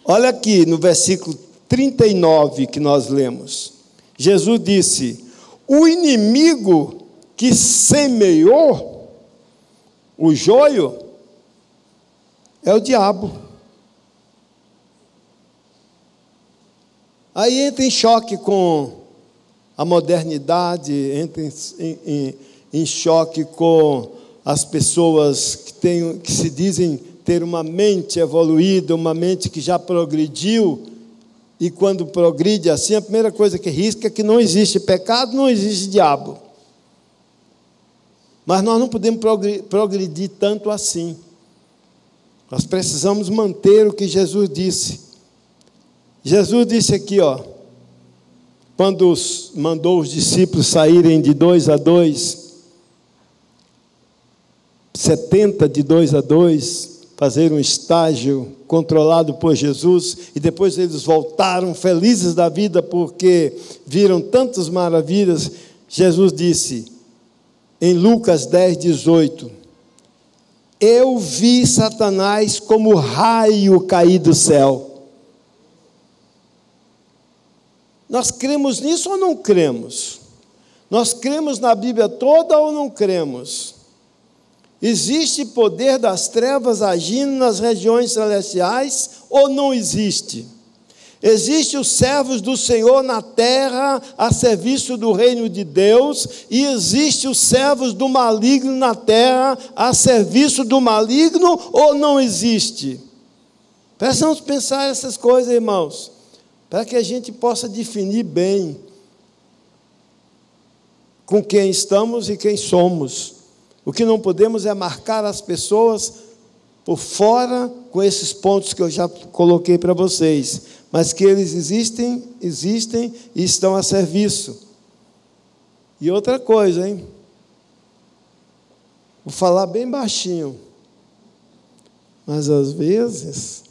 Olha aqui no versículo 39 que nós lemos. Jesus disse, o inimigo que semeou o joio é o diabo. Aí entra em choque com a modernidade, entra em choque com as pessoas que se dizem ter uma mente evoluída, uma mente que já progrediu, e quando progride assim, a primeira coisa que risca é que não existe pecado, não existe diabo. Mas nós não podemos progredir tanto assim. Nós precisamos manter o que Jesus disse. Jesus disse aqui, quando mandou os discípulos saírem de 2 a 2, 70 de 2 a 2, fazer um estágio controlado por Jesus, e depois eles voltaram felizes da vida porque viram tantas maravilhas. Jesus disse, em Lucas 10, 18, eu vi Satanás como raio cair do céu. Nós cremos nisso ou não cremos? Nós cremos na Bíblia toda ou não cremos? Existe poder das trevas agindo nas regiões celestiais ou não existe? Existem os servos do Senhor na terra a serviço do reino de Deus, e existem os servos do maligno na terra a serviço do maligno ou não existe? Precisamos pensar essas coisas, irmãos, para que a gente possa definir bem com quem estamos e quem somos. O que não podemos é marcar as pessoas por fora com esses pontos que eu já coloquei para vocês, mas que eles existem e estão a serviço. E outra coisa, hein? Vou falar bem baixinho, mas às vezes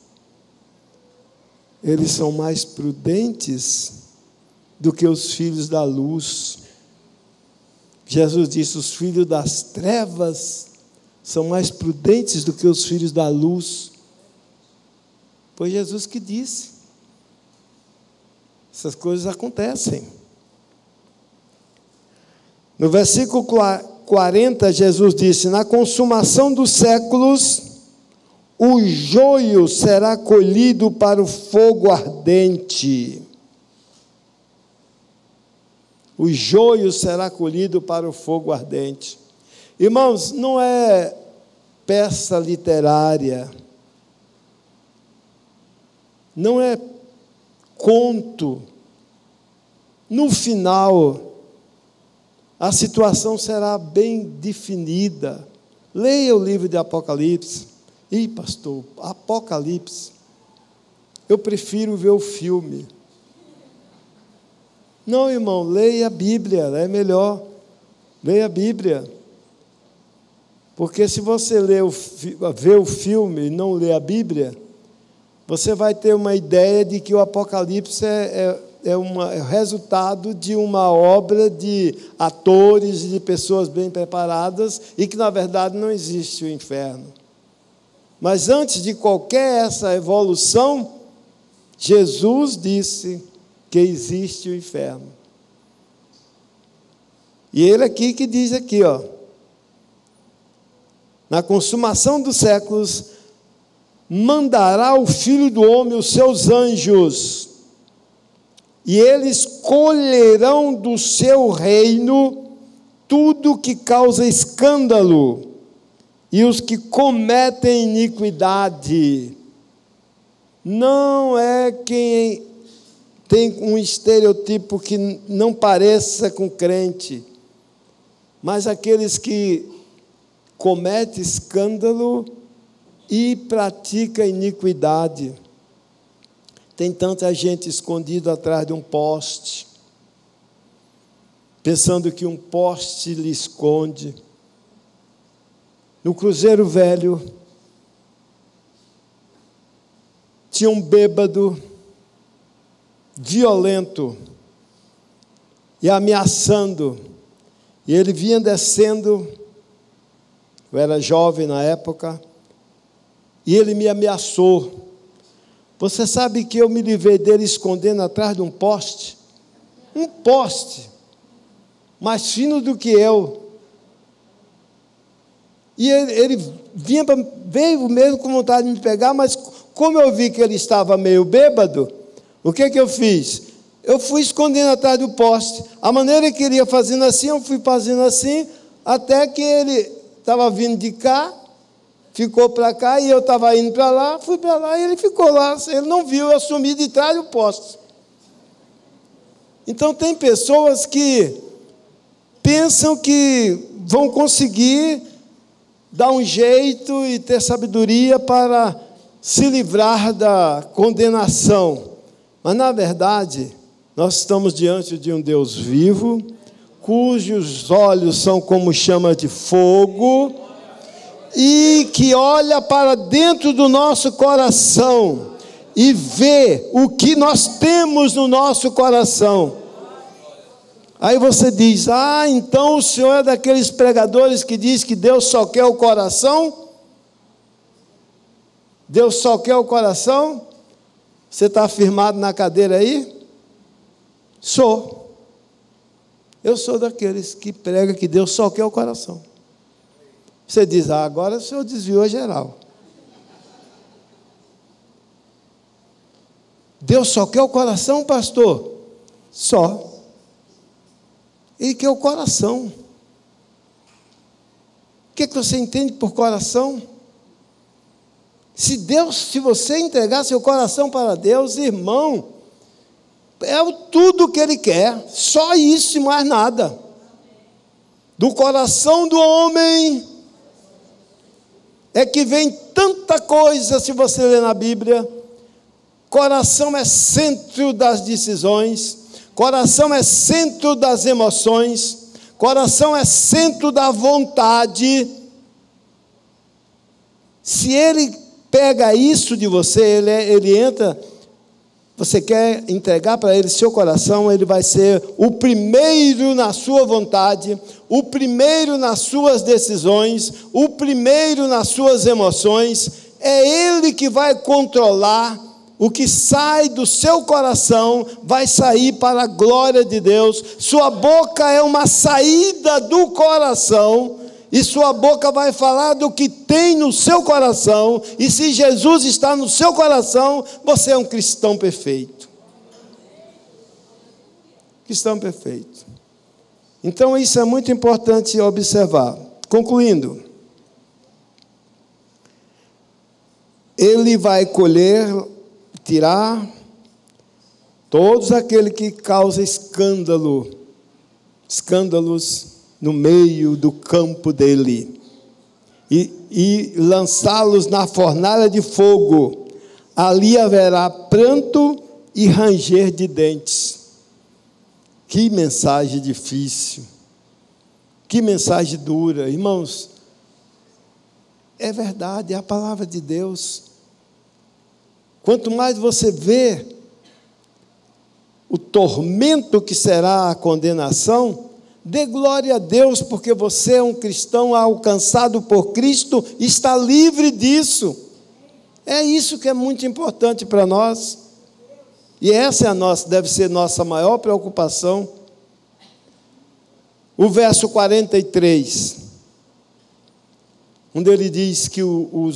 eles são mais prudentes do que os filhos da luz. Jesus disse, os filhos das trevas são mais prudentes do que os filhos da luz. Foi Jesus que disse. Essas coisas acontecem. No versículo 40, Jesus disse: na consumação dos séculos, o joio será colhido para o fogo ardente. O joio será colhido para o fogo ardente. Irmãos, não é peça literária, não é conto. No final, a situação será bem definida. Leia o livro de Apocalipse. Ih, pastor, Apocalipse. Eu prefiro ver o filme. Não, irmão, leia a Bíblia, é melhor. Leia a Bíblia. Porque se você vê o filme e não lê a Bíblia, você vai ter uma ideia de que o Apocalipse é o resultado de uma obra de atores e de pessoas bem preparadas e que, na verdade, não existe o inferno. Mas antes de qualquer essa evolução, Jesus disse que existe o inferno. E ele aqui que diz aqui, ó, na consumação dos séculos, mandará o Filho do Homem os seus anjos, e eles colherão do seu reino tudo que causa escândalo e os que cometem iniquidade. Não é quem tem um estereotipo que não pareça com crente, mas aqueles que cometem escândalo e pratica iniquidade. Tem tanta gente escondida atrás de um poste, pensando que um poste lhe esconde. No Cruzeiro Velho, tinha um bêbado violento e ameaçando, e ele vinha descendo. Eu era jovem na época, e ele me ameaçou. Você sabe que eu me livrei dele escondendo atrás de um poste? Um poste, mais fino do que eu. E ele veio mesmo com vontade de me pegar, mas como eu vi que ele estava meio bêbado, o que eu fiz? Eu fui escondendo atrás do poste. A maneira que ele ia fazendo assim, eu fui fazendo assim, até que ele estava vindo de cá, ficou para cá, e eu estava indo para lá, fui para lá, e ele ficou lá. Ele não viu, eu sumi de trás do poste. Então, tem pessoas que pensam que vão conseguir dar um jeito e ter sabedoria para se livrar da condenação. Mas, na verdade, nós estamos diante de um Deus vivo, cujos olhos são como chama de fogo, e que olha para dentro do nosso coração e vê o que nós temos no nosso coração. Aí você diz: então o senhor é daqueles pregadores que diz que Deus só quer o coração? Deus só quer o coração? Você está firmado na cadeira aí? Sou. Eu sou daqueles que pregam que Deus só quer o coração. Você diz: agora o senhor desviou geral. Deus só quer o coração, pastor? Só. Ele quer o coração. O que você entende por coração? Se você entregar seu coração para Deus, irmão, é tudo que Ele quer, só isso e mais nada. Do coração do homem é que vem tanta coisa. Se você ler na Bíblia, coração é centro das decisões, coração é centro das emoções, coração é centro da vontade. Se ele pega isso de você, ele entra, você quer entregar para ele seu coração, ele vai ser o primeiro na sua vontade, o primeiro nas suas decisões, o primeiro nas suas emoções. É ele que vai controlar o que sai do seu coração vai sair para a glória de Deus. Sua boca é uma saída do coração, e sua boca vai falar do que tem no seu coração. E se Jesus está no seu coração, você é um cristão perfeito. Cristão perfeito. Então isso é muito importante observar. Concluindo, ele vai colher, tirar todos aqueles que causam escândalos no meio do campo dele, e lançá-los na fornalha de fogo. Ali haverá pranto e ranger de dentes. Que mensagem difícil, que mensagem dura, irmãos. É verdade, é a palavra de Deus. Quanto mais você vê o tormento que será a condenação, dê glória a Deus, porque você é um cristão alcançado por Cristo e está livre disso. É isso que é muito importante para nós. E essa deve ser nossa maior preocupação. O verso 43, onde ele diz que o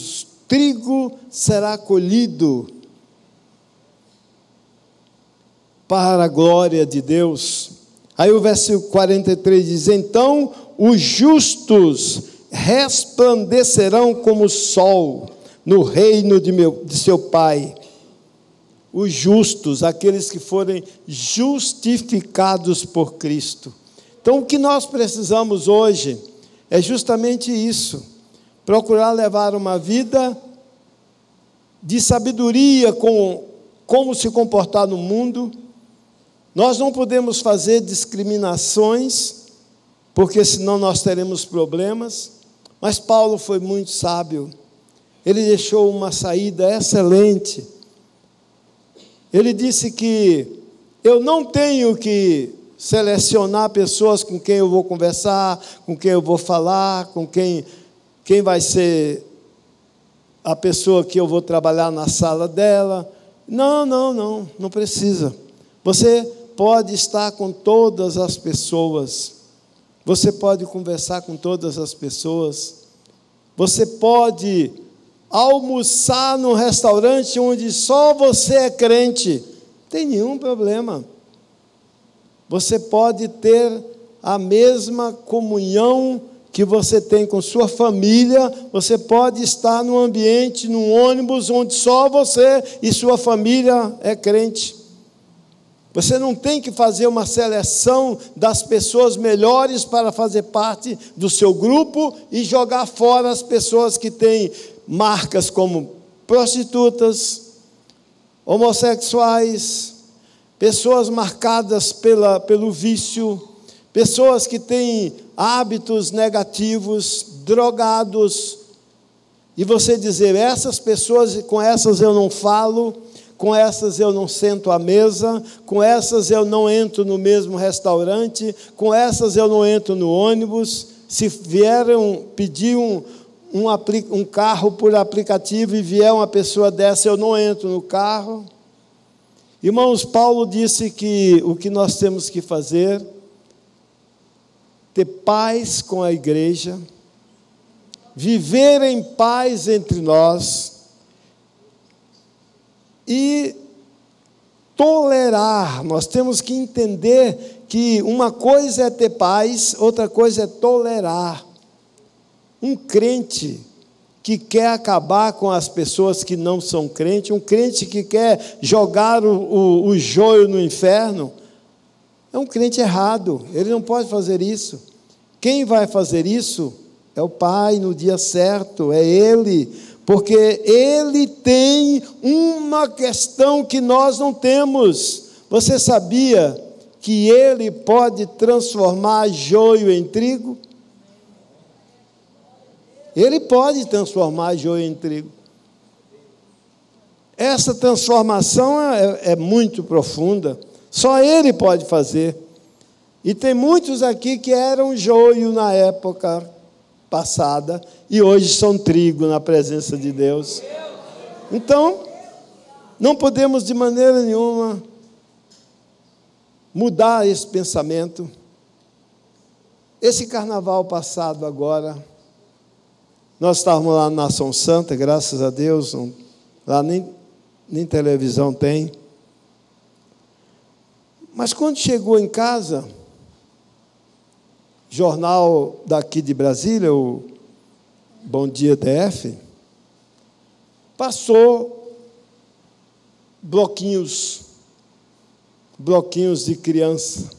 trigo será colhido para a glória de Deus. Aí o verso 43 diz: então os justos resplandecerão como o sol no reino de seu Pai. Os justos, aqueles que forem justificados por Cristo. Então o que nós precisamos hoje é justamente isso: procurar levar uma vida de sabedoria com como se comportar no mundo. Nós não podemos fazer discriminações, porque senão nós teremos problemas. Mas Paulo foi muito sábio. Ele deixou uma saída excelente. Ele disse que eu não tenho que selecionar pessoas com quem eu vou conversar, com quem eu vou falar, com quem vai ser a pessoa que eu vou trabalhar na sala dela. Não precisa. Você pode estar com todas as pessoas. Você pode conversar com todas as pessoas. Você pode almoçar num restaurante onde só você é crente. Não tem nenhum problema. Você pode ter a mesma comunhão que você tem com sua família. Você pode estar num ambiente, num ônibus, onde só você e sua família é crente. Você não tem que fazer uma seleção das pessoas melhores para fazer parte do seu grupo e jogar fora as pessoas que têm marcas como prostitutas, homossexuais, pessoas marcadas pelo vício, pessoas que têm hábitos negativos, drogados, e você dizer: essas pessoas, com essas eu não falo, com essas eu não sento à mesa, com essas eu não entro no mesmo restaurante, com essas eu não entro no ônibus. Se vieram pedir um carro por aplicativo e vier uma pessoa dessa, eu não entro no carro. Irmãos, Paulo disse que o que nós temos que fazer, ter paz com a igreja, viver em paz entre nós e tolerar. Nós temos que entender que uma coisa é ter paz, outra coisa é tolerar. Um crente que quer acabar com as pessoas que não são crentes, um crente que quer jogar o joio no inferno, é um crente errado. Ele não pode fazer isso. Quem vai fazer isso é o Pai no dia certo, é Ele, porque Ele tem uma questão que nós não temos. Você sabia que Ele pode transformar joio em trigo? Ele pode transformar joio em trigo. Essa transformação é muito profunda. Só Ele pode fazer. E tem muitos aqui que eram joio na época passada e hoje são trigo na presença de Deus. Então, Não podemos de maneira nenhuma mudar esse pensamento. Esse carnaval passado agora, nós estávamos lá na Nação Santa, graças a Deus, lá nem televisão tem. Mas quando chegou em casa, jornal daqui de Brasília, o Bom Dia DF, passou bloquinhos de criança,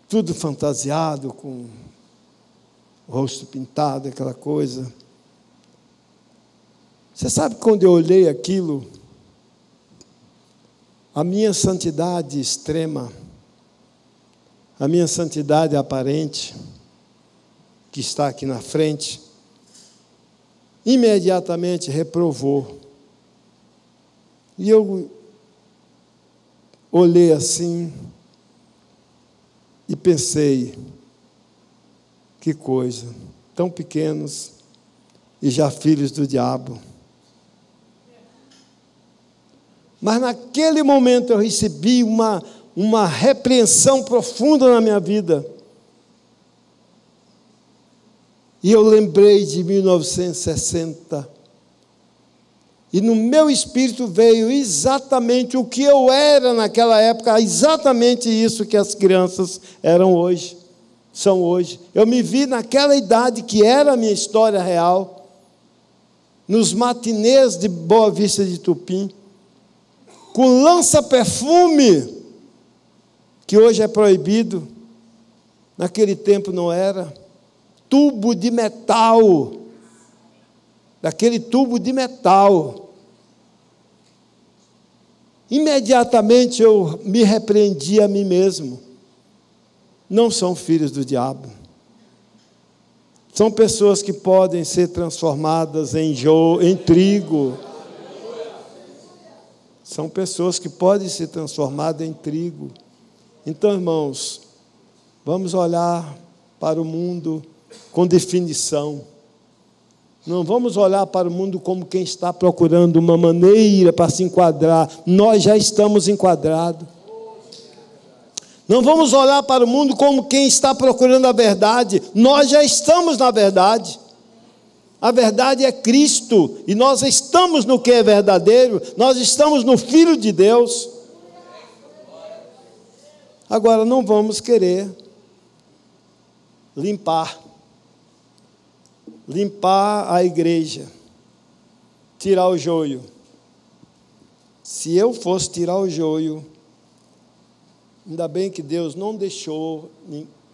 tudo fantasiado, com o rosto pintado, aquela coisa. Você sabe, quando eu olhei aquilo, a minha santidade extrema, a minha santidade aparente, que está aqui na frente, imediatamente reprovou. E eu olhei assim e pensei, que coisa, tão pequenos e já filhos do diabo. Mas naquele momento eu recebi uma repreensão profunda na minha vida. E eu lembrei de 1960. E no meu espírito veio exatamente o que eu era naquela época, exatamente isso que as crianças eram hoje, são hoje. Eu me vi naquela idade que era a minha história real, nos matinês de Boa Vista de Tupim, com lança-perfume, que hoje é proibido, naquele tempo não era, tubo de metal, daquele tubo de metal. Imediatamente eu me repreendi a mim mesmo. Não são filhos do diabo. São pessoas que podem ser transformadas em trigo. São pessoas que podem ser transformadas em trigo. Então, irmãos, vamos olhar para o mundo com definição. Não vamos olhar para o mundo como quem está procurando uma maneira para se enquadrar. Nós já estamos enquadrados. Não vamos olhar para o mundo como quem está procurando a verdade. Nós já estamos na verdade. A verdade é Cristo. E nós estamos no que é verdadeiro. Nós estamos no Filho de Deus. Agora, não vamos querer limpar a igreja, tirar o joio. Se eu fosse tirar o joio, ainda bem que Deus não deixou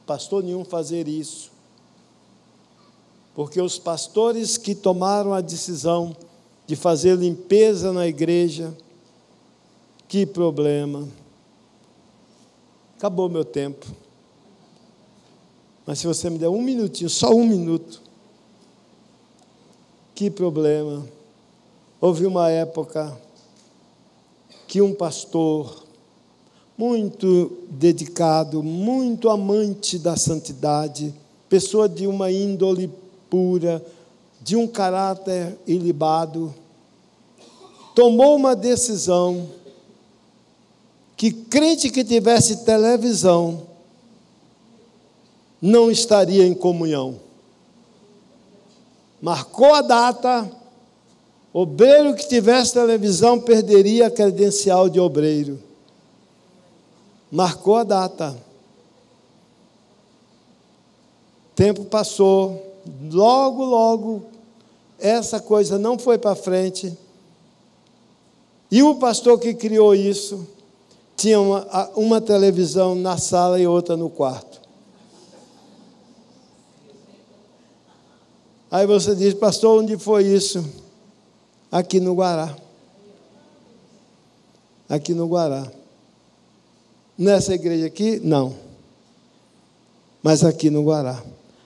pastor nenhum fazer isso, porque os pastores que tomaram a decisão de fazer limpeza na igreja, que problema. Acabou meu tempo. Mas se você me der um minutinho, só um minuto, que problema. Houve uma época que um pastor muito dedicado, muito amante da santidade, pessoa de uma índole pura, de um caráter ilibado, tomou uma decisão que crente que tivesse televisão não estaria em comunhão. Marcou a data, obreiro que tivesse televisão perderia a credencial de obreiro. Marcou a data. Tempo passou, logo, essa coisa não foi para frente. E o pastor que criou isso, tinha uma televisão na sala e outra no quarto. Aí você diz, pastor, onde foi isso? Aqui no Guará. Aqui no Guará. Nessa igreja aqui, não. Mas aqui no Guará.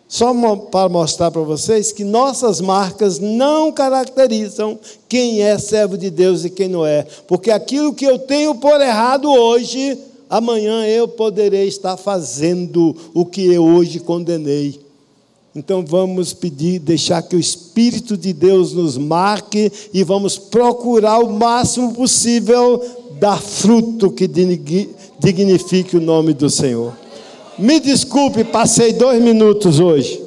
Só para mostrar para vocês que nossas marcas não caracterizam quem é servo de Deus e quem não é. Porque aquilo que eu tenho por errado hoje, amanhã eu poderei estar fazendo o que eu hoje condenei. Então vamos pedir, deixar que o Espírito de Deus nos marque e vamos procurar o máximo possível dar fruto que dignifique o nome do Senhor. Me desculpe, passei 2 minutos hoje.